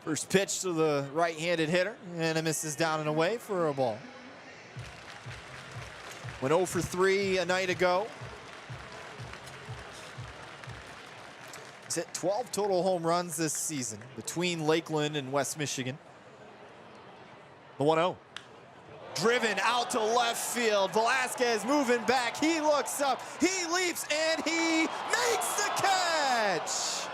First pitch to the right-handed hitter, and it misses down and away for a ball. Went 0 for 3 a night ago. He's hit 12 total home runs this season between Lakeland and West Michigan. The 1-0. Driven out to left field. Velazquez moving back. He looks up. He leaps and he makes the catch.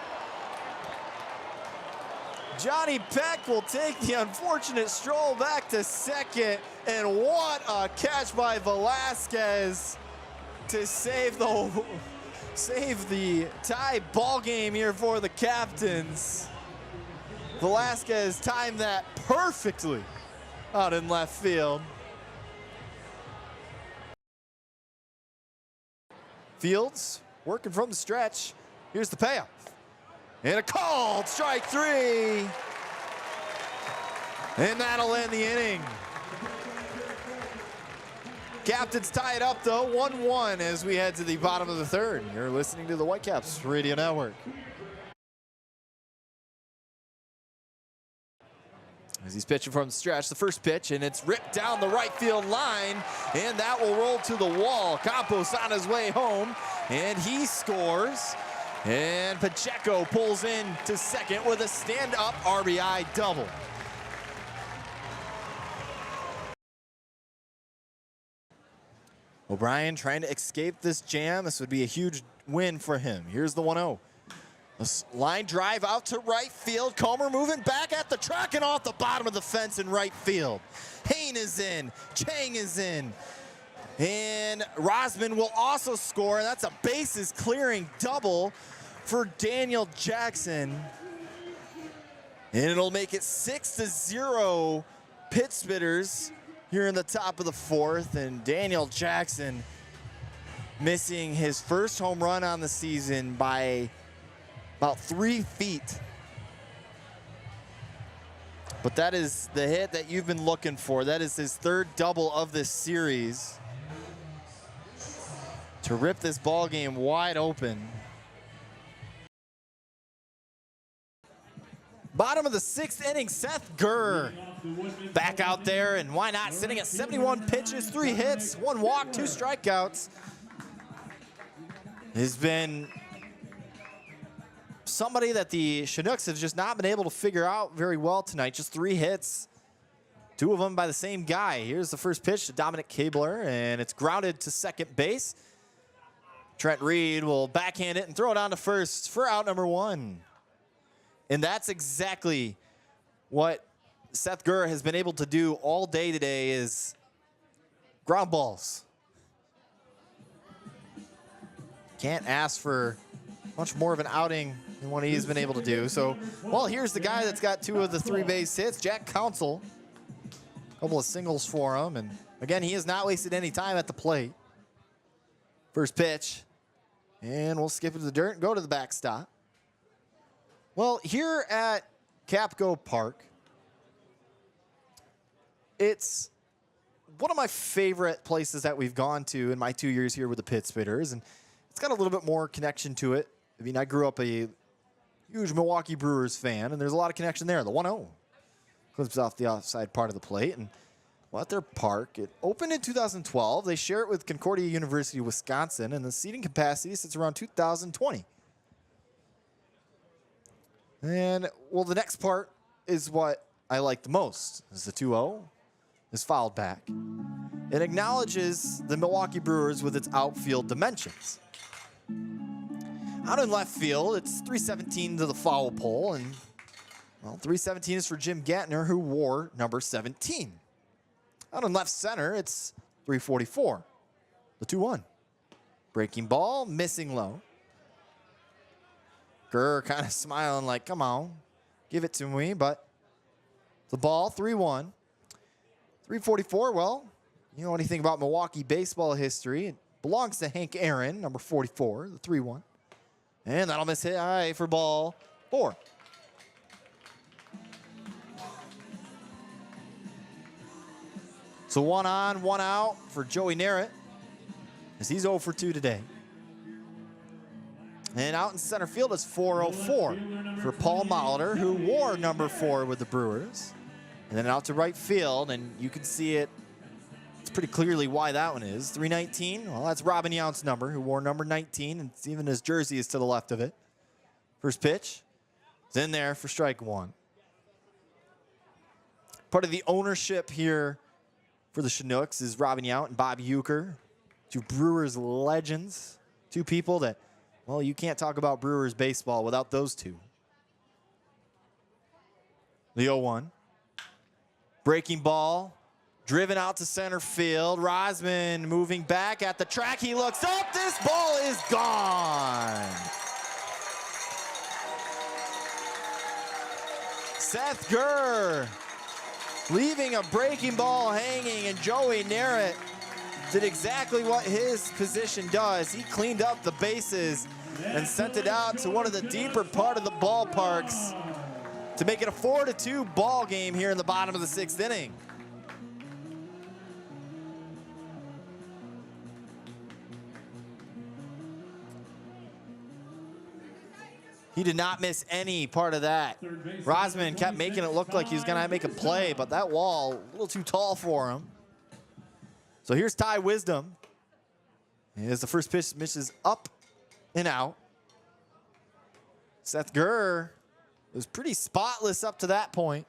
Johnny Peck will take the unfortunate stroll back to second. And what a catch by Velazquez to save the tie ball game here for the Captains. Velazquez timed that perfectly out in left field. Fields working from the stretch. Here's the payoff. And a called strike 3. And that'll end the inning. Captains tie it up though, 1-1 as we head to the bottom of the third. You're listening to the Whitecaps Radio Network. As he's pitching from the stretch, the first pitch, and it's ripped down the right field line, and that will roll to the wall. Campos on his way home, and he scores. And Pacheco pulls in to second with a stand-up RBI double. O'Brien trying to escape this jam. This would be a huge win for him. Here's the 1-0. A line drive out to right field. Comer moving back at the track and off the bottom of the fence in right field. Hain is in. Chang is in. And Rosman will also score. And that's a bases clearing double for Daniel Jackson. And it'll make it 6-0 Pit Spitters here in the top of the fourth. And Daniel Jackson missing his first home run on the season by about 3 feet. But that is the hit that you've been looking for. That is his third double of this series to rip this ball game wide open. Bottom of the 6th inning, Seth Gurr back out there, and why not? Sitting at 71 pitches, 3 hits, 1 walk, 2 strikeouts. Has been somebody that the Chinooks have just not been able to figure out very well tonight. Just 3 hits, 2 of them by the same guy. Here's the first pitch to Dominic Kabler, and it's grounded to second base. Trent Reed will backhand it and throw it on to first for out number 1. And that's exactly what Seth Gurr has been able to do all day today, is ground balls. Can't ask for much more of an outing than what he's been able to do. So, well, here's the guy that's got 2 of the 3 base hits, Jack Council. A couple of singles for him. And again, he has not wasted any time at the plate. First pitch. And we'll skip it to the dirt and go to the backstop. Well, here at Capco Park, it's one of my favorite places that we've gone to in my 2 years here with the Pit Spitters, and it's got a little bit more connection to it. I mean, I grew up a huge Milwaukee Brewers fan, and there's a lot of connection there. The 1-0 clips off the offside part of the plate, and well, at their park, it opened in 2012. They share it with Concordia University, Wisconsin, and the seating capacity sits around 2,020. And, well, the next part is what I like the most, is the 2-0 is fouled back. It acknowledges the Milwaukee Brewers with its outfield dimensions. Out in left field, it's 317 to the foul pole, and, well, 317 is for Jim Gantner, who wore number 17. Out in left center, it's 344, the 2-1. Breaking ball, missing low. Gurr kind of smiling like, come on, give it to me, but the ball, 3-1. 344, well, you know anything about Milwaukee baseball history, it belongs to Hank Aaron, number 44, the 3-1. And that'll miss hit high for ball 4. So 1 on, 1 out for Joey Narrett, as he's 0 for 2 today. And out in center field is 404 for Paul Molitor, who wore number 4 with the Brewers. And then out to right field, and you can see it. It's pretty clearly why that one is. 319, well, that's Robin Yount's number, who wore number 19, and even his jersey is to the left of it. First pitch is in there for strike 1. Part of the ownership here for the Chinooks is Robin Yount and Bob Uecker, 2 Brewers legends, 2 people that, well, you can't talk about Brewers baseball without those 2. The 0-1. Breaking ball, driven out to center field. Rosman moving back at the track. He looks up. This ball is gone. Seth Gurr leaving a breaking ball hanging, and Joey Narrett did exactly what his position does. He cleaned up the bases and sent it out to one of the deeper part of the ballparks to make it a 4-2 ball game here in the bottom of the 6th inning. He did not miss any part of that. Rosman kept making it look like he was going to make a play, but that wall a little too tall for him. So here's Ty Wisdom. As the first pitch misses up and out. Seth Gurr was pretty spotless up to that point.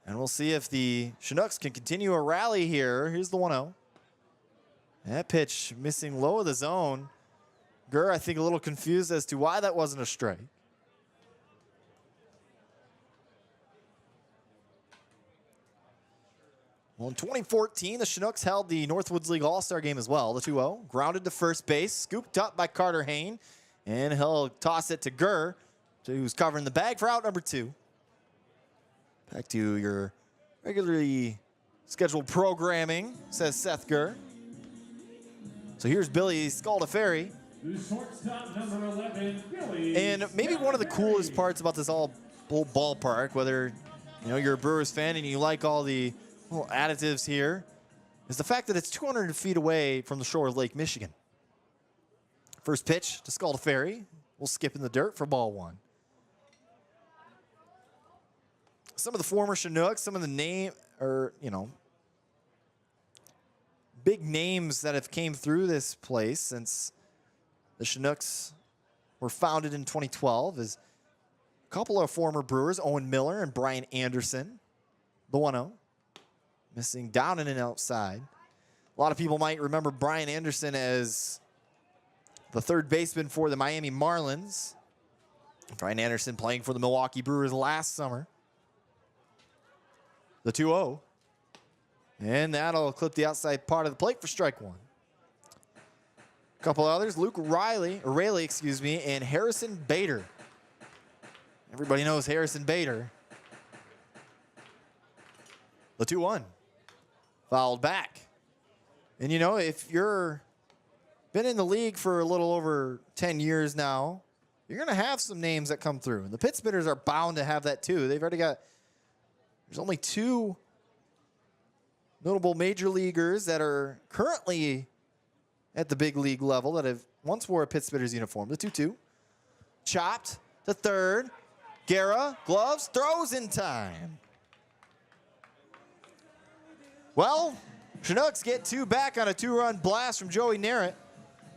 And we'll see if the Chinooks can continue a rally here. Here's the 1-0. That pitch missing low of the zone. Gurr, I think, a little confused as to why that wasn't a strike. Well, in 2014, the Chinooks held the Northwoods League All-Star game as well. The 2-0, grounded to first base, scooped up by Carter Hain, and he'll toss it to Gurr, who's covering the bag for out number 2. Back to your regularly scheduled programming, says Seth Gurr. So here's Billy Scaldaferi. Number 11, Billy. And maybe one of the coolest parts about this whole ballpark, whether you're a Brewers fan and you like all the little additives here, is the fact that it's 200 feet away from the shore of Lake Michigan. First pitch to Scaldaferi. We'll skip in the dirt for ball 1. Some of the former Chinooks, some of the big names that have came through this place since the Chinooks were founded in 2012 is a couple of former Brewers, Owen Miller and Brian Anderson. The 1-0. Missing down and outside. A lot of people might remember Brian Anderson as the third baseman for the Miami Marlins. Brian Anderson playing for the Milwaukee Brewers last summer. The 2-0. And that'll clip the outside part of the plate for strike 1. A couple others, Luke Raley, and Harrison Bader. Everybody knows Harrison Bader. The 2-1. Fouled back. And if you're been in the league for a little over 10 years now, you're going to have some names that come through. And the pit spitters are bound to have that too. They've already got, there's only 2 notable major leaguers that are currently at the big league level that have once wore a pit spitter's uniform. The 2-2. Chopped to third. Guerra, gloves, throws in time. Well, Chinooks get 2 back on a 2-run blast from Joey Narrett.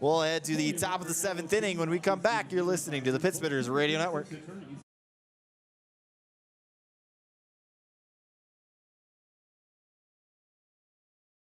We'll head to the top of the 7th inning. When we come back, you're listening to the Pit Spitters Radio Network.